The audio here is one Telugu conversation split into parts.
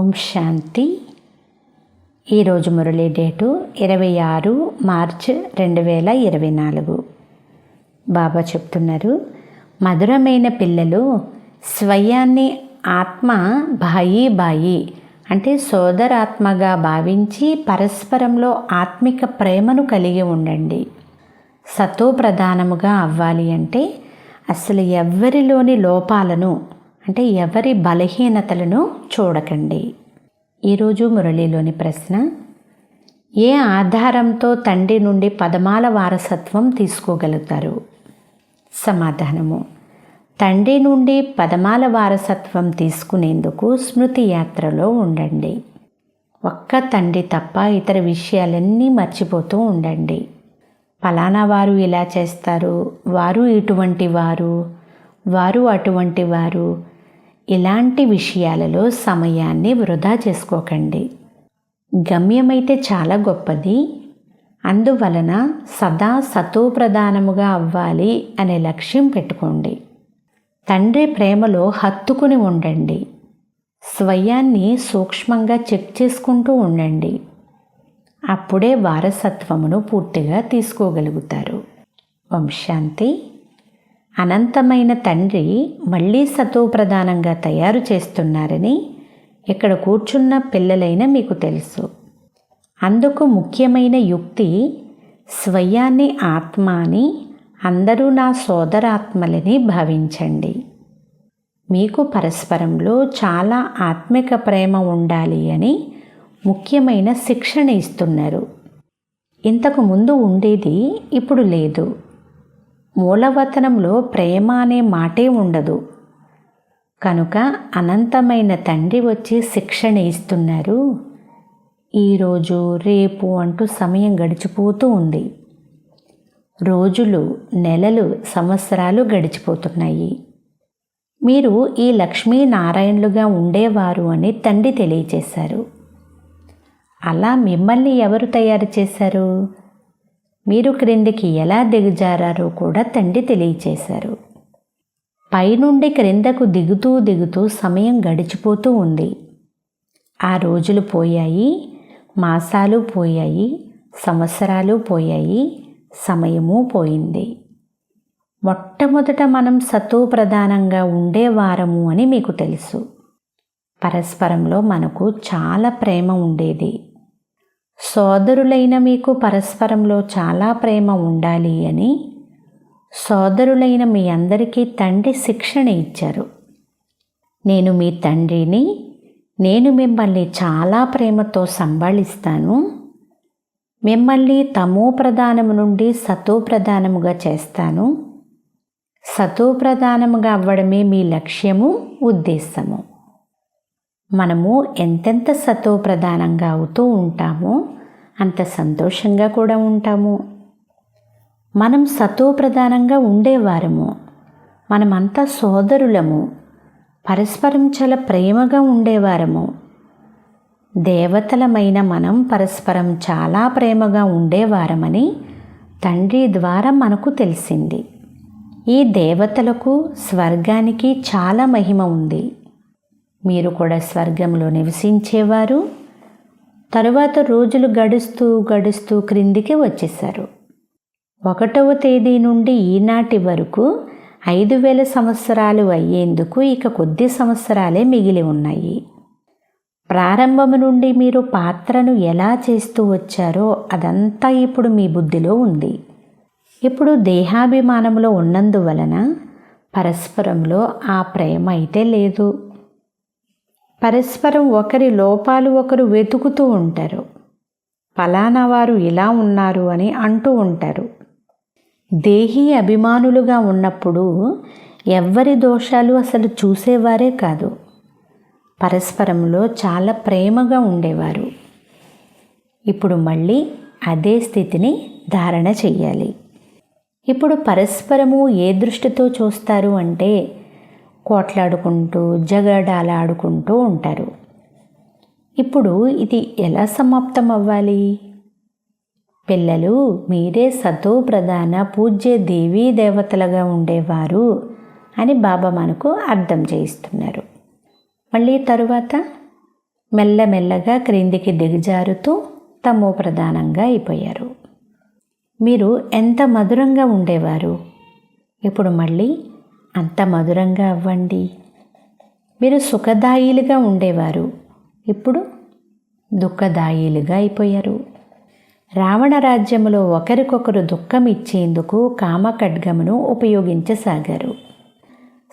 ఓం శాంతి. ఈరోజు మురళీ డేటు 26 మార్చి 2024. బాబా చెప్తున్నారు, మధురమైన పిల్లలు స్వయాన్ని ఆత్మ బాయి అంటే సోదరాత్మగా భావించి పరస్పరంలో ఆత్మిక ప్రేమను కలిగి ఉండండి. సతో ప్రధానముగా అవ్వాలి అంటే అసలు ఎవరిలోని లోపాలను అంటే ఎవరి బలహీనతలను చూడకండి. ఈరోజు మురళీలోని ప్రశ్న, ఏ ఆధారంతో తండ్రి నుండి పదమాల వారసత్వం తీసుకోగలుగుతారు? సమాధానము, తండ్రి నుండి పదమాల వారసత్వం తీసుకునేందుకు స్మృతి యాత్రలో ఉండండి. ఒక్క తండ్రి తప్ప ఇతర విషయాలన్నీ మర్చిపోతూ ఉండండి. ఫలానా వారు ఇలా చేస్తారు, వారు ఇటువంటి వారు, వారు అటువంటి వారు, ఇలాంటి విషయాలలో సమయాన్ని వృధా చేసుకోకండి. గమ్యమైతే చాలా గొప్పది, అందువలన సదా సతోప్రధానముగా అవ్వాలి అనే లక్ష్యం పెట్టుకోండి. తండ్రి ప్రేమలో హత్తుకుని ఉండండి. స్వయాన్ని సూక్ష్మంగా చెక్ చేసుకుంటూ ఉండండి. అప్పుడే వారసత్వమును పూర్తిగా తీసుకోగలుగుతారు. ఓం శాంతి. అనంతమైన తండ్రి మళ్ళీ సతోప్రధానంగా తయారు చేస్తున్నారని ఇక్కడ కూర్చున్న పిల్లలైన మీకు తెలుసు. అందుకు ముఖ్యమైన యుక్తి, స్వయాన్ని ఆత్మ అని, అందరూ నా సోదరాత్మలని భావించండి. మీకు పరస్పరంలో చాలా ఆత్మిక ప్రేమ ఉండాలి అని ముఖ్యమైన శిక్షణ ఇస్తున్నారు. ఇంతకు ముందు ఉండేది, ఇప్పుడు లేదు. మూలవతనంలో ప్రేమ అనే మాటే ఉండదు. కనుక అనంతమైన తండ్రి వచ్చి శిక్షణ ఇస్తున్నారు. ఈరోజు రేపు అంటూ సమయం గడిచిపోతూ ఉంది. రోజులు, నెలలు, సంవత్సరాలు గడిచిపోతున్నాయి. మీరు ఈ లక్ష్మీనారాయణులుగా ఉండేవారు అని తండ్రి తెలియచేశారు. అలా మిమ్మల్ని ఎవరు తయారు చేశారు? మీరు క్రిందికి ఎలా దిగజారారో కూడా తండ్రి తెలియచేశారు. పైనుండి క్రిందకు దిగుతూ సమయం గడిచిపోతూ ఉంది. ఆ రోజులు పోయాయి, మాసాలు పోయాయి, సంవత్సరాలు పోయాయి, సమయము పోయింది. మొట్టమొదట మనం సతోప్రధానంగా ఉండేవారము అని మీకు తెలుసు. పరస్పరంలో మనకు చాలా ప్రేమ ఉండేది. సోదరులైన మీకు పరస్పరంలో చాలా ప్రేమ ఉండాలి అని సోదరులైన మీ అందరికీ తండ్రి శిక్షణ ఇచ్చారు. నేను మీ తండ్రిని, నేను మిమ్మల్ని చాలా ప్రేమతో సంభాళిస్తాను. మిమ్మల్ని తమో ప్రధానము నుండి సతోప్రధానముగా చేస్తాను. సతోప్రధానముగా అవ్వడమే మీ లక్ష్యము, ఉద్దేశము. మనము ఎంతెంత సతోప్రధానంగా అవుతూ ఉంటామో అంత సంతోషంగా కూడా ఉంటాము. మనం సతోప్రధానంగా ఉండేవారము. మనమంతా సోదరులము. పరస్పరం చాలా ప్రేమగా ఉండేవారము. దేవతలమైన మనం పరస్పరం చాలా ప్రేమగా ఉండేవారమని తండ్రి ద్వారా మనకు తెలిసింది. ఈ దేవతలకు, స్వర్గానికి చాలా మహిమ ఉంది. మీరు కూడా స్వర్గంలో నివసించేవారు. తరువాత రోజులు గడుస్తూ క్రిందికి వచ్చేశారు. 1వ తేదీ నుండి ఈనాటి వరకు 5000 సంవత్సరాలు అయ్యేందుకు ఇక కొద్ది సంవత్సరాలే మిగిలి ఉన్నాయి. ప్రారంభము నుండి మీరు పాత్రను ఎలా చేస్తూ వచ్చారో అదంతా ఇప్పుడు మీ బుద్ధిలో ఉంది. ఇప్పుడు దేహాభిమానంలో ఉన్నందువలన పరస్పరంలో ఆ ప్రేమ అయితే లేదు. పరస్పరం ఒకరి లోపాలు ఒకరు వెతుకుతూ ఉంటారు. ఫలానా వారు ఇలా ఉన్నారు అని అంటూ ఉంటారు. దేహీ అభిమానులుగా ఉన్నప్పుడు ఎవ్వరి దోషాలు అసలు చూసేవారే కాదు. పరస్పరంలో చాలా ప్రేమగా ఉండేవారు. ఇప్పుడు మళ్ళీ అదే స్థితిని ధారణ చెయ్యాలి. ఇప్పుడు పరస్పరము ఏ దృష్టితో చూస్తారు అంటే కోట్లాడుకుంటూ, జగడాలాడుకుంటూ ఉంటారు. ఇప్పుడు ఇది ఎలా సమాప్తం అవ్వాలి? పిల్లలు, మీరే సతోప్రధాన పూజ్య దేవీ దేవతలుగా ఉండేవారు అని బాబా మనకు అర్థం చేయిస్తున్నారు. మళ్ళీ తరువాత మెల్లమెల్లగా క్రిందికి దిగజారుతూ తమో ప్రధానంగా అయిపోయారు. మీరు ఎంత మధురంగా ఉండేవారు, ఇప్పుడు మళ్ళీ అంత మధురంగా అవ్వండి. మీరు సుఖదాయిలుగా ఉండేవారు, ఇప్పుడు దుఃఖదాయిలుగా అయిపోయారు. రావణ రాజ్యములో ఒకరికొకరు దుఃఖం ఇచ్చేందుకు కామఖడ్గమును ఉపయోగించసాగారు.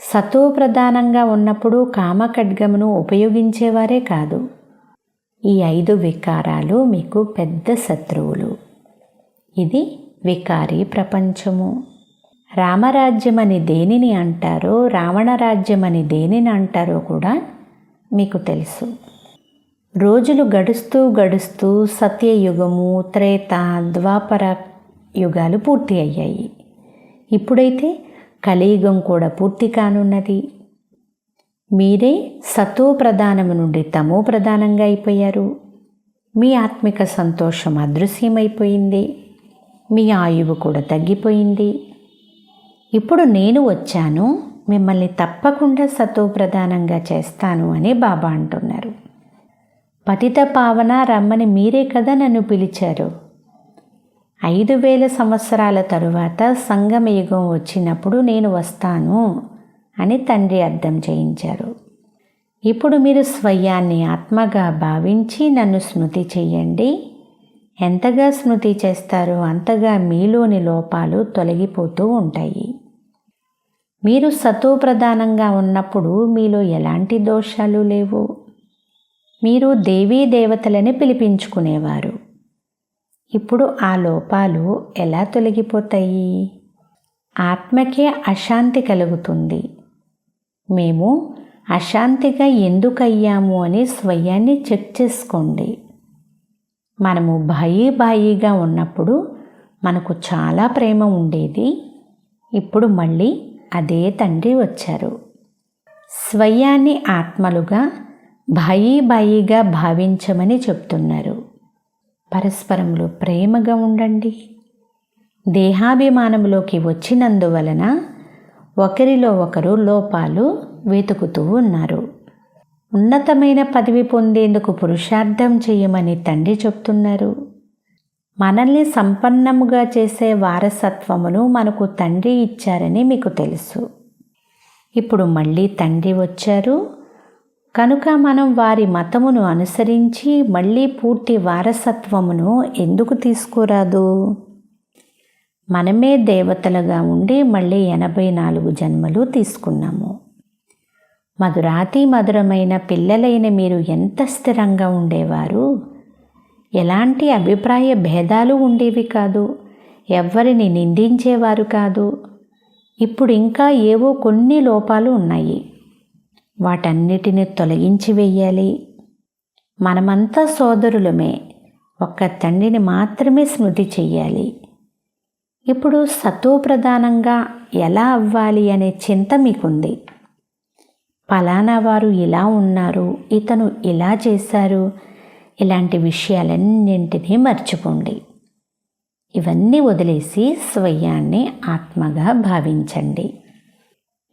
సతో ప్రధానంగా ఉన్నప్పుడు కామఖడ్గమును ఉపయోగించేవారే కాదు. ఈ 5 వికారాలు మీకు పెద్ద శత్రువులు. ఇది వికారీ ప్రపంచము. రామరాజ్యమని దేనిని అంటారో, రావణ రాజ్యమని దేనిని అంటారో కూడా మీకు తెలుసు. రోజులు గడుస్తూ గడుస్తూ సత్యయుగము, త్రేత, ద్వాపర యుగాలు పూర్తి అయ్యాయి. ఇప్పుడైతే కలియుగం కూడా పూర్తి కానున్నది. మీరే సతో ప్రధానము నుండి తమో ప్రధానంగా అయిపోయారు. మీ ఆత్మిక సంతోషం అదృశ్యమైపోయింది. మీ ఆయువు కూడా తగ్గిపోయింది. ఇప్పుడు నేను వచ్చాను, మిమ్మల్ని తప్పకుండా సతో ప్రధానంగా చేస్తాను అని బాబా అంటున్నారు. పతిత పావన రమ్మని మీరే కదా నన్ను పిలిచారు. 5000 సంవత్సరాల తరువాత సంగమయుగం వచ్చినప్పుడు నేను వస్తాను అని తండ్రి అర్థం చేయించారు. ఇప్పుడు మీరు స్వయాన్ని ఆత్మగా భావించి నన్ను స్మృతి చెయ్యండి. ఎంతగా స్మృతి చేస్తారో అంతగా మీలోని లోపాలు తొలగిపోతూ ఉంటాయి. మీరు సతో ప్రధానంగా ఉన్నప్పుడు మీలో ఎలాంటి దోషాలు లేవు. మీరు దేవీ దేవతలని పిలిపించుకునేవారు. ఇప్పుడు ఆ లోపాలు ఎలా తొలగిపోతాయి? ఆత్మకే అశాంతి కలుగుతుంది. మేము అశాంతిగా ఎందుకు అయ్యాము అని స్వయాన్ని చెక్ చేసుకోండి. మనము బాయిగా ఉన్నప్పుడు మనకు చాలా ప్రేమ ఉండేది. ఇప్పుడు మళ్ళీ అదే తండ్రి వచ్చారు. స్వయాన్ని ఆత్మలుగా బాయిగా భావించమని చెప్తున్నారు. పరస్పరంలో ప్రేమగా ఉండండి. దేహాభిమానంలోకి వచ్చినందువలన ఒకరిలో ఒకరు లోపాలు వెతుకుతూ ఉన్నారు. ఉన్నతమైన పదవి పొందేందుకు పురుషార్థం చేయమని తండ్రి చెప్తున్నారు. మనల్ని సంపన్నముగా చేసే వారసత్వమును మనకు తండ్రి ఇచ్చారని మీకు తెలుసు. ఇప్పుడు మళ్ళీ తండ్రి వచ్చారు కనుక మనం వారి మతమును అనుసరించి మళ్ళీ పూర్తి వారసత్వమును ఎందుకు తీసుకురాదు? మనమే దేవతలుగా ఉండి మళ్ళీ 84 జన్మలు తీసుకున్నాము. మధురాతి మధురమైన పిల్లలైన మీరు ఎంత స్థిరంగా ఉండేవారు. ఎలాంటి అభిప్రాయ భేదాలు ఉండేవి కాదు. ఎవ్వరిని నిందించేవారు కాదు. ఇప్పుడు ఇంకా ఏవో కొన్ని లోపాలు ఉన్నాయి. వాటన్నిటిని తొలగించి వెయ్యాలి. మనమంతా సోదరులమే. ఒక్క తండ్రిని మాత్రమే స్మృతి చెయ్యాలి. ఇప్పుడు సతో ప్రధానంగా ఎలా అవ్వాలి అనే చింత మీకుంది. ఫలానా వారు ఇలా ఉన్నారు, ఇతను ఇలా చేశారు, ఇలాంటి విషయాలన్నింటినీ మర్చిపోండి. ఇవన్నీ వదిలేసి స్వయాన్ని ఆత్మగా భావించండి.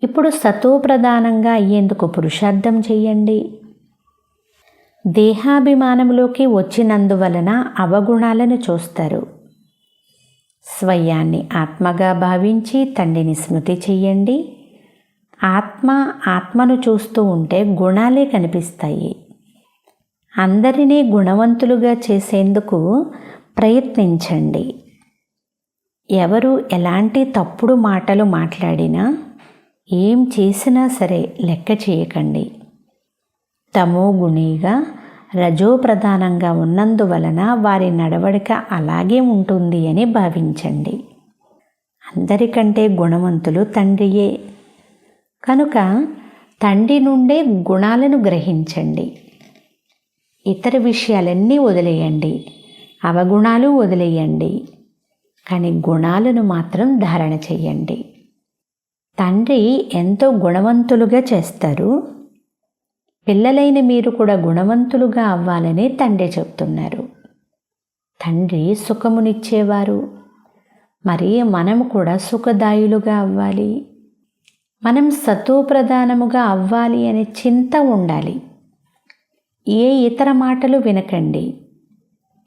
ఇప్పుడు సతో ప్రధానంగా అయ్యేందుకు పురుషార్థం చెయ్యండి. దేహాభిమానంలోకి వచ్చినందువలన అవగుణాలను చూస్తారు. స్వయాన్ని ఆత్మగా భావించి తండ్రిని స్మృతి చెయ్యండి. ఆత్మను చూస్తూ ఉంటే గుణాలే కనిపిస్తాయి. అందరినీ గుణవంతులుగా చేసేందుకు ప్రయత్నించండి. ఎవరు ఎలాంటి తప్పుడు మాటలు మాట్లాడినా, ఏం చేసినా సరే లెక్క చేయకండి. తమో గుణిగా రజో ప్రధానంగా ఉన్నందువలన వారి నడవడిక అలాగే ఉంటుంది అని భావించండి. అందరికంటే గుణవంతులు తండ్రియే కనుక తండ్రి నుండే గుణాలను గ్రహించండి. ఇతర విషయాలన్నీ వదిలేయండి, అవగుణాలు వదిలేయండి, కానీ గుణాలను మాత్రం ధారణ చెయ్యండి. తండ్రి ఎంతో గుణవంతులుగా చేస్తారు. పిల్లలైన మీరు కూడా గుణవంతులుగా అవ్వాలని తండ్రి చెప్తున్నారు. తండ్రి సుఖమునిచ్చేవారు, మరి మనం కూడా సుఖదాయులుగా అవ్వాలి. మనం సతో ప్రధానముగా అవ్వాలి అనే చింత ఉండాలి. ఏ ఇతర మాటలు వినకండి,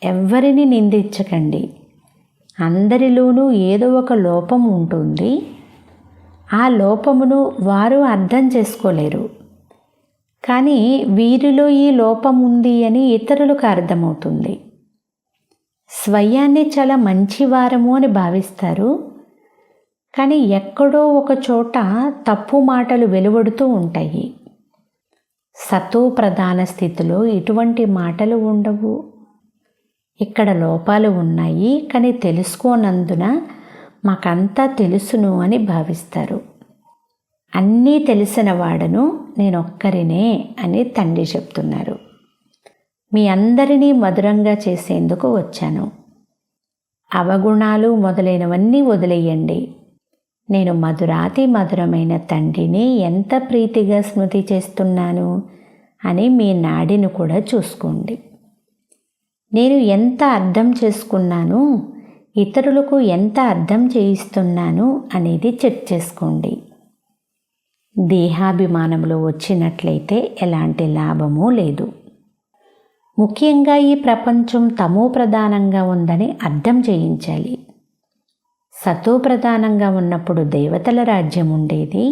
ఎవ్వరిని నిందించకండి. అందరిలోనూ ఏదో ఒక లోపం ఉంటుంది. ఆ లోపమును వారు అర్థం చేసుకోలేరు, కానీ వీరిలో ఈ లోపం ఉంది అని ఇతరులకు అర్థమవుతుంది. స్వయాన్ని చాలా మంచివారము అని భావిస్తారు, కానీ ఎక్కడో ఒక చోట తప్పు మాటలు వెలువడుతూ ఉంటాయి. సతో ప్రధాన స్థితిలో ఇటువంటి మాటలు ఉండవు. ఇక్కడ లోపాలు ఉన్నాయి, కానీ తెలుసుకోనందున మాకంతా తెలుసును అని భావిస్తారు. అన్నీ తెలిసిన వాడను నేనొక్కరినే అని తండ్రి చెప్తున్నారు. మీ అందరినీ మధురంగా చేసేందుకు వచ్చాను. అవగుణాలు మొదలైనవన్నీ వదిలేయండి. నేను మధురాతి మధురమైన తండ్రిని ఎంత ప్రీతిగా స్మృతి చేస్తున్నాను అని మీ నాడిని కూడా చూసుకోండి. నేను ఎంత అర్థం చేసుకున్నాను, ఇతరులకు ఎంత అర్థం చేయిస్తున్నాను అనేది చెక్ చేసుకోండి. దేహాభిమానంలో వచ్చినట్లయితే ఎలాంటి లాభమూ లేదు. ముఖ్యంగా ఈ ప్రపంచం తమో ప్రధానంగా ఉందని అర్థం చేయించాలి. సతో ప్రధానంగా ఉన్నప్పుడు దేవతల రాజ్యం ఉండేది.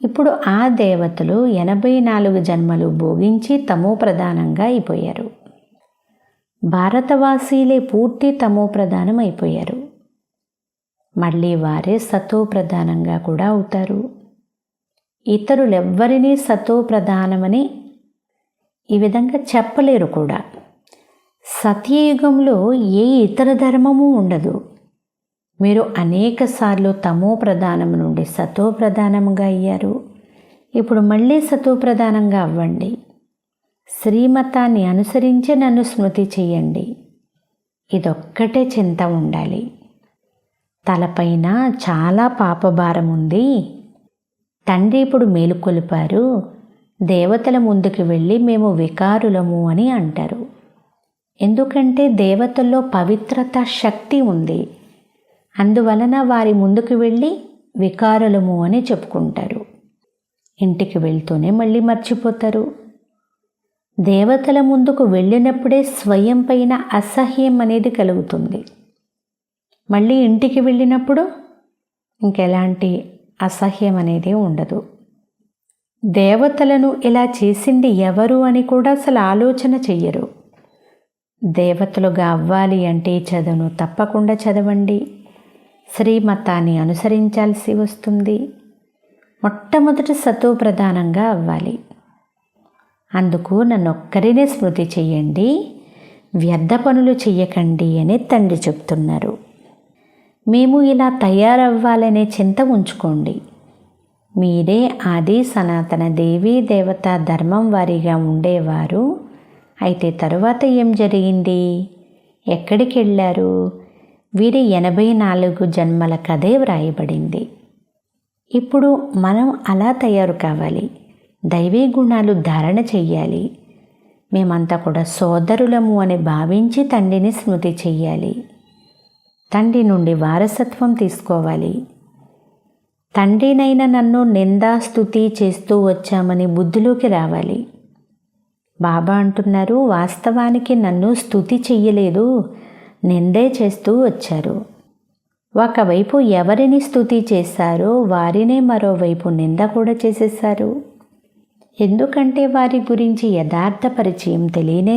ఇప్పుడు ఆ దేవతలు 84 జన్మలు భోగించి తమో ప్రధానంగా అయిపోయారు. భారతవాసీలే పూర్తి తమో ప్రధానం అయిపోయారు. మళ్ళీ వారే సతో ప్రధానంగా కూడా అవుతారు. ఇతరులెవ్వరినీ సతో ప్రధానమని ఈ విధంగా చెప్పలేరు కూడా. సత్యయుగంలో ఏ ఇతర ధర్మము ఉండదు. మీరు అనేక సార్లు తమో ప్రధానం నుండి సతో ప్రధానంగా అయ్యారు. ఇప్పుడు మళ్ళీ సతో ప్రధానంగా అవ్వండి. శ్రీమతాన్ని అనుసరించి నన్ను స్మృతి చెయ్యండి. ఇదొక్కటే చింత ఉండాలి. తలపైన చాలా పాపభారం ఉంది. తండ్రి ఇప్పుడు మేలుకొలిపారు. దేవతల ముందుకు వెళ్ళి మేము వికారులము అని అంటారు. ఎందుకంటే దేవతల్లో పవిత్రత శక్తి ఉంది. అందువలన వారి ముందుకు వెళ్ళి వికారులము అని చెప్పుకుంటారు. ఇంటికి వెళ్తూనే మళ్ళీ మర్చిపోతారు. దేవతల ముందుకు వెళ్ళినప్పుడే స్వయం పైన అసహ్యం అనేది కలుగుతుంది. మళ్ళీ ఇంటికి వెళ్ళినప్పుడు ఇంకెలాంటి అసహ్యం అనేది ఉండదు. దేవతలను ఇలా చేసింది ఎవరు అని కూడా అసలు ఆలోచన చెయ్యరు. దేవతలుగా అవ్వాలి అంటే చదువును తప్పకుండా చదవండి. శ్రీమతాన్ని అనుసరించాల్సి వస్తుంది. మొట్టమొదటి సతో ప్రధానంగా అవ్వాలి. అందుకు నన్నొక్కరినే స్మృతి చెయ్యండి, వ్యర్థ పనులు చెయ్యకండి అని తండ్రి చెప్తున్నారు. మేము ఇలా తయారవ్వాలనే చింత ఉంచుకోండి. మీరే ఆది సనాతన దేవీ దేవత ధర్మం వారిగా ఉండేవారు. అయితే తరువాత ఏం జరిగింది? ఎక్కడికి వెళ్ళారు? వీరి 84 జన్మల కథే వ్రాయబడింది. ఇప్పుడు మనం అలా తయారు కావాలి. దైవీ గుణాలు ధారణ చెయ్యాలి. మేమంతా కూడా సోదరులము అని భావించి తండ్రిని స్మృతి చెయ్యాలి. తండ్రి నుండి వారసత్వం తీసుకోవాలి. తండ్రినైన నన్ను నిందాస్తుతి చేస్తూ వచ్చామని బుద్ధిలోకి రావాలి. బాబా అంటున్నారు, వాస్తవానికి నన్ను స్తుతి చెయ్యలేదు, నిందే చేస్తూ వచ్చారు. ఒకవైపు ఎవరిని స్తుతి చేశారో వారినే మరోవైపు నింద కూడా చేసేశారు. ఎందుకంటే వారి గురించి యథార్థ పరిచయం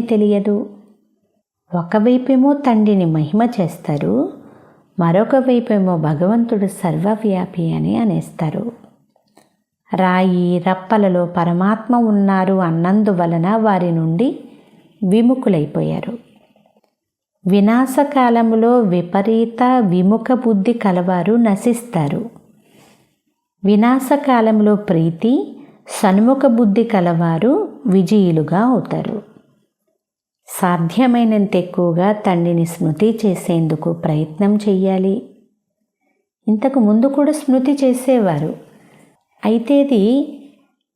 తెలియదు. ఒకవైపేమో తండ్రిని మహిమ చేస్తారు, మరొక వైపేమో భగవంతుడు సర్వవ్యాపి అని అనేస్తారు. రాయి రప్పలలో పరమాత్మ ఉన్నారు అన్నందువలన వారి నుండి విముఖులైపోయారు. వినాశకాలములో విపరీత విముఖ బుద్ధి కలవారు నశిస్తారు. వినాశకాలంలో ప్రీతి సన్ముఖ బుద్ధి కలవారు విజయులుగా అవుతారు. సాధ్యమైనంత ఎక్కువగా తండ్రిని స్మృతి చేసేందుకు ప్రయత్నం చెయ్యాలి. ఇంతకు ముందు కూడా స్మృతి చేసేవారు, అయితే ఇది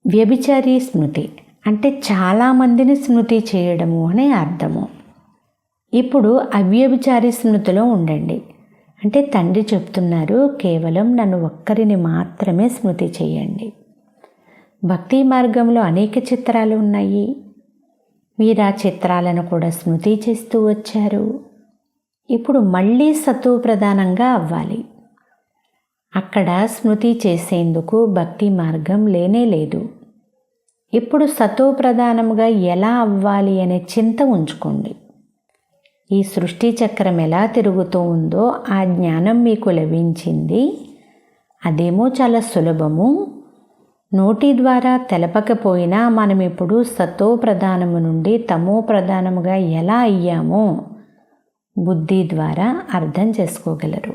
వ్యభిచారి స్మృతి, అంటే చాలామందిని స్మృతి చేయడము అనే అర్థము. ఇప్పుడు అవ్యభిచారి స్మృతిలో ఉండండి. అంటే తండ్రి చెప్తున్నారు, కేవలం నన్ను ఒక్కరిని మాత్రమే స్మృతి చేయండి. భక్తి మార్గంలో అనేక చిత్రాలు ఉన్నాయి. మీరు ఆ చిత్రాలను కూడా స్మృతి చేస్తూ వచ్చారు. ఇప్పుడు మళ్ళీ సత్వ ప్రధానంగా అవ్వాలి. అక్కడ స్మృతి చేసేందుకు భక్తి మార్గం లేనే లేదు. ఇప్పుడు సత్వ ప్రధానంగా ఎలా అవ్వాలి అనే చింత ఉంచుకోండి. ఈ సృష్టి చక్రం ఎలా తిరుగుతూ ఉందో ఆ జ్ఞానం మీకు లభించింది. అదేమో చాలా సులభము. నోటి ద్వారా తెలపకపోయినా మనం ఇప్పుడు సతో ప్రధానము నుండి తమో ప్రధానముగా ఎలా అయ్యామో బుద్ధి ద్వారా అర్థం చేసుకోగలరు.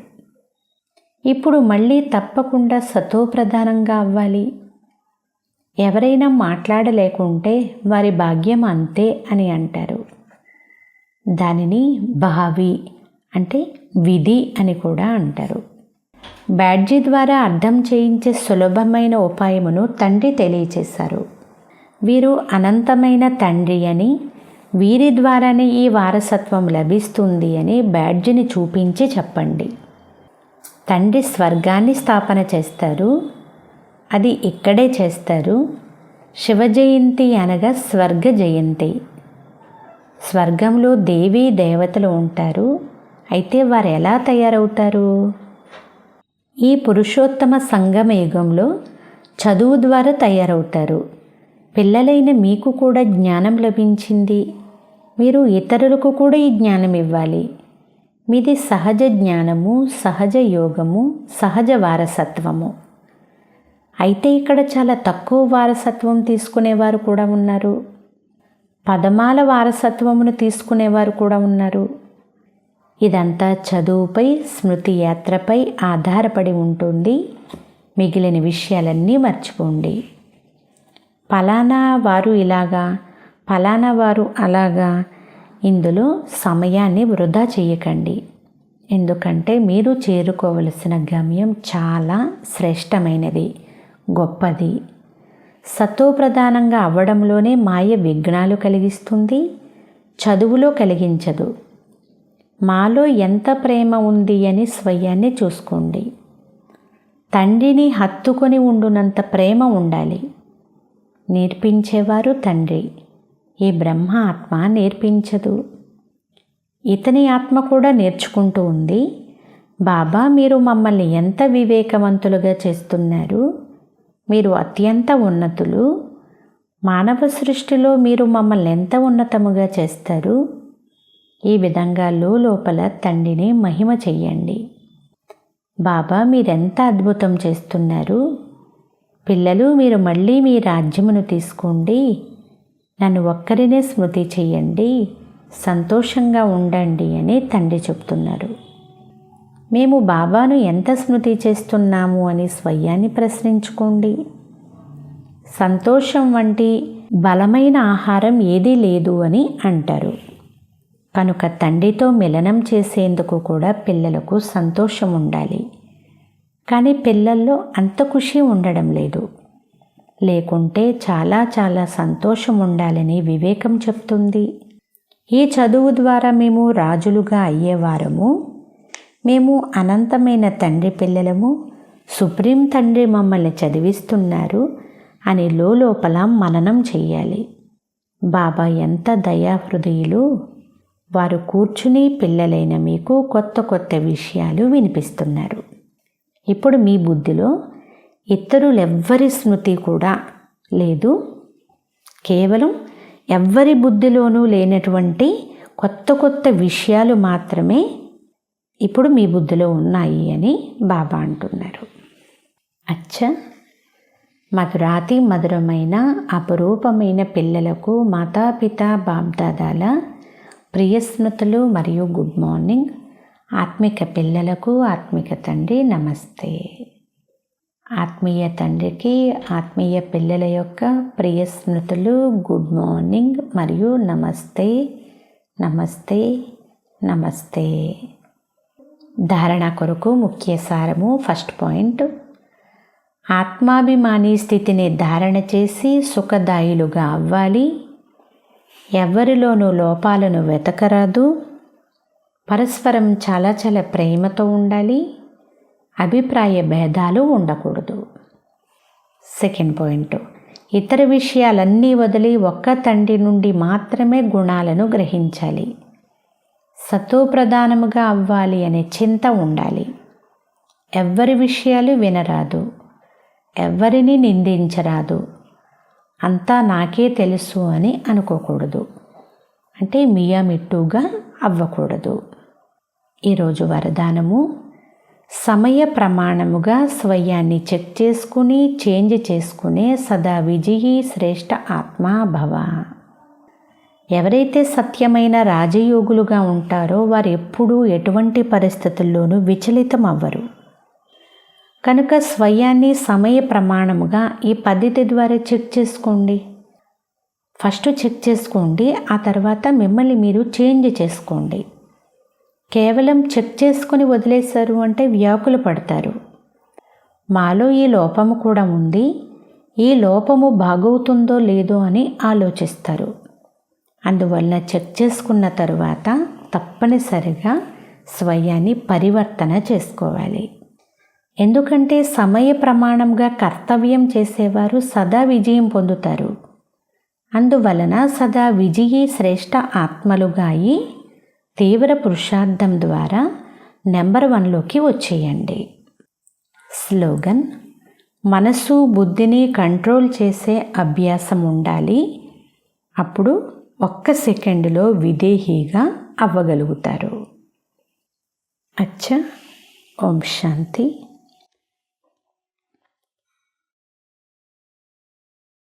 ఇప్పుడు మళ్ళీ తప్పకుండా సతో ప్రధానంగా అవ్వాలి. ఎవరైనా మాట్లాడలేకుంటే వారి భాగ్యం అంతే అని అంటారు. దానిని భావి అంటే విధి అని కూడా అంటారు. బ్యాడ్జీ ద్వారా అర్థం చేయించే సులభమైన ఉపాయమును తండ్రి తెలియచేశారు. వీరు అనంతమైన తండ్రి అని, వీరి ద్వారానే ఈ వారసత్వం లభిస్తుంది అని బ్యాడ్జీని చూపించి చెప్పండి. తండ్రి స్వర్గాన్ని స్థాపన చేస్తారు. అది ఇక్కడే చేస్తారు. శివ జయంతి అనగా స్వర్గ జయంతి. స్వర్గంలో దేవీ దేవతలు ఉంటారు. అయితే వారు ఎలా తయారవుతారు? ఈ పురుషోత్తమ సంగమ యుగంలో చదువు ద్వారా తయారవుతారు. పిల్లలైన మీకు కూడా జ్ఞానం లభించింది. మీరు ఇతరులకు కూడా ఈ జ్ఞానం ఇవ్వాలి. మీది సహజ జ్ఞానము, సహజ యోగము, సహజ వారసత్వము. అయితే ఇక్కడ చాలా తక్కువ వారసత్వం తీసుకునేవారు కూడా ఉన్నారు. పదమాల వారసత్వమును తీసుకునేవారు కూడా ఉన్నారు. ఇదంతా చదువుపై, స్మృతి యాత్రపై ఆధారపడి ఉంటుంది. మిగిలిన విషయాలన్నీ మర్చిపోండి. ఫలానా వారు ఇలాగా, ఫలానా వారు అలాగా, ఇందులో సమయాన్ని వృధా చేయకండి. ఎందుకంటే మీరు చేరుకోవలసిన గమ్యం చాలా శ్రేష్టమైనది, గొప్పది. సతో ప్రధానంగా అవ్వడంలోనే మాయ విఘ్నాలు కలిగిస్తుంది, చదువులో కలిగించదు. మాలో ఎంత ప్రేమ ఉంది అని స్వయాన్ని చూసుకోండి. తండ్రిని హత్తుకొని ఉండునంత ప్రేమ ఉండాలి. నేర్పించేవారు తండ్రి. ఈ బ్రహ్మ ఆత్మ నేర్పించదు. ఇతని ఆత్మ కూడా నేర్చుకుంటూ ఉంది. బాబా, మీరు మమ్మల్ని ఎంత వివేకవంతులుగా చేస్తున్నారు. మీరు అత్యంత ఉన్నతులు. మానవ సృష్టిలో మీరు మమ్మల్ని ఎంత ఉన్నతముగా చేస్తారు. ఈ విధంగా లోపల తండ్రిని మహిమ చెయ్యండి. బాబా, మీరెంత అద్భుతం చేస్తున్నారు. పిల్లలు, మీరు మళ్ళీ మీ రాజ్యమును తీసుకోండి. నన్ను ఒక్కరినే స్మృతి చెయ్యండి. సంతోషంగా ఉండండి అని తండ్రి చెప్తున్నారు. మేము బాబాను ఎంత స్మృతి చేస్తున్నాము అని స్వయాన్ని ప్రశ్నించుకోండి. సంతోషం వంటి బలమైన ఆహారం ఏదీ లేదు అని అంటారు. కనుక తండ్రితో మిలనం చేసేందుకు కూడా పిల్లలకు సంతోషం ఉండాలి. కానీ పిల్లల్లో అంత ఖుషి ఉండడం లేదు. లేకుంటే చాలా చాలా సంతోషం ఉండాలని వివేకం చెప్తుంది. ఈ చదువు ద్వారా మేము రాజులుగా అయ్యేవారము. మేము అనంతమైన తండ్రి పిల్లలము. సుప్రీం తండ్రి మమ్మల్ని చదివిస్తున్నారు అని లోపల మననం చెయ్యాలి. బాబా ఎంత దయాహృదయులు. వారు కూర్చుని పిల్లలైన మీకు కొత్త కొత్త విషయాలు వినిపిస్తున్నారు. ఇప్పుడు మీ బుద్ధిలో ఇతరులెవ్వరి స్మృతి కూడా లేదు. కేవలం ఎవ్వరి బుద్ధిలోనూ లేనటువంటి కొత్త కొత్త విషయాలు మాత్రమే ఇప్పుడు మీ బుద్ధిలో ఉన్నాయి అని బాబా అంటున్నారు. అచ్చా, మధురాతి మధురమైన అపరూపమైన పిల్లలకు మాతాపిత బాబ్దాదాల ప్రియ స్మృతులు మరియు గుడ్ మార్నింగ్. ఆత్మిక పిల్లలకు ఆత్మిక తండ్రి నమస్తే. ఆత్మీయ తండ్రికి ఆత్మీయ పిల్లల యొక్క ప్రియ స్మృతులు, గుడ్ మార్నింగ్ మరియు నమస్తే నమస్తే నమస్తే. ధారణ కొరకు ముఖ్య సారము. ఫస్ట్ పాయింట్, ఆత్మాభిమాని స్థితిని ధారణ చేసి సుఖదాయులుగా అవ్వాలి. ఎవరిలోనూ లోపాలను వెతకరాదు. పరస్పరం చాలా చాలా ప్రేమతో ఉండాలి. అభిప్రాయ భేదాలు ఉండకూడదు. సెకండ్ పాయింట్, ఇతర విషయాలన్నీ వదిలి ఒక్క తండ్రి నుండి మాత్రమే గుణాలను గ్రహించాలి. సతోప్రధానముగా అవ్వాలి అనే చింత ఉండాలి. ఎవ్వరి విషయాలు వినరాదు, ఎవ్వరిని నిందించరాదు, అంతా నాకే తెలుసు అని అనుకోకూడదు. అంటే మియామిట్టుగా అవ్వకూడదు. ఈరోజు వరదానము: సమయ ప్రమాణముగా స్వయాన్ని చెక్ చేసుకుని చేంజ్ చేసుకునే సదా విజయీ శ్రేష్ఠ ఆత్మా భవ. ఎవరైతే సత్యమైన రాజయోగులుగా ఉంటారో వారు ఎప్పుడూ ఎటువంటి పరిస్థితుల్లోనూ విచలితం అవ్వరు. కనుక స్వయాన్ని సమయ ప్రమాణముగా ఈ పద్ధతి ద్వారా చెక్ చేసుకోండి. ఫస్ట్ చెక్ చేసుకోండి, ఆ తర్వాత మిమ్మల్ని మీరు చేంజ్ చేసుకోండి. కేవలం చెక్ చేసుకుని వదిలేశారు అంటే వ్యాకులు పడతారు. మాలో ఈ లోపము కూడా ఉంది, ఈ లోపము బాగవుతుందో లేదో అని ఆలోచిస్తారు. అందువల్ల చెక్ చేసుకున్న తరువాత తప్పనిసరిగా స్వయాన్ని పరివర్తన చేసుకోవాలి. ఎందుకంటే సమయ ప్రమాణంగా కర్తవ్యం చేసేవారు సదా విజయం పొందుతారు. అందువలన సదా విజయీ శ్రేష్ఠ ఆత్మలుగా అయి తీవ్ర పురుషార్థం ద్వారా నెంబర్ 1లోకి వచ్చేయండి. స్లోగన్: మనసు బుద్ధిని కంట్రోల్ చేసే అభ్యాసం ఉండాలి. అప్పుడు ఒక్క సెకండులో విదేహీగా అవ్వగలుగుతారు. అచ్చా. ఓం శాంతి.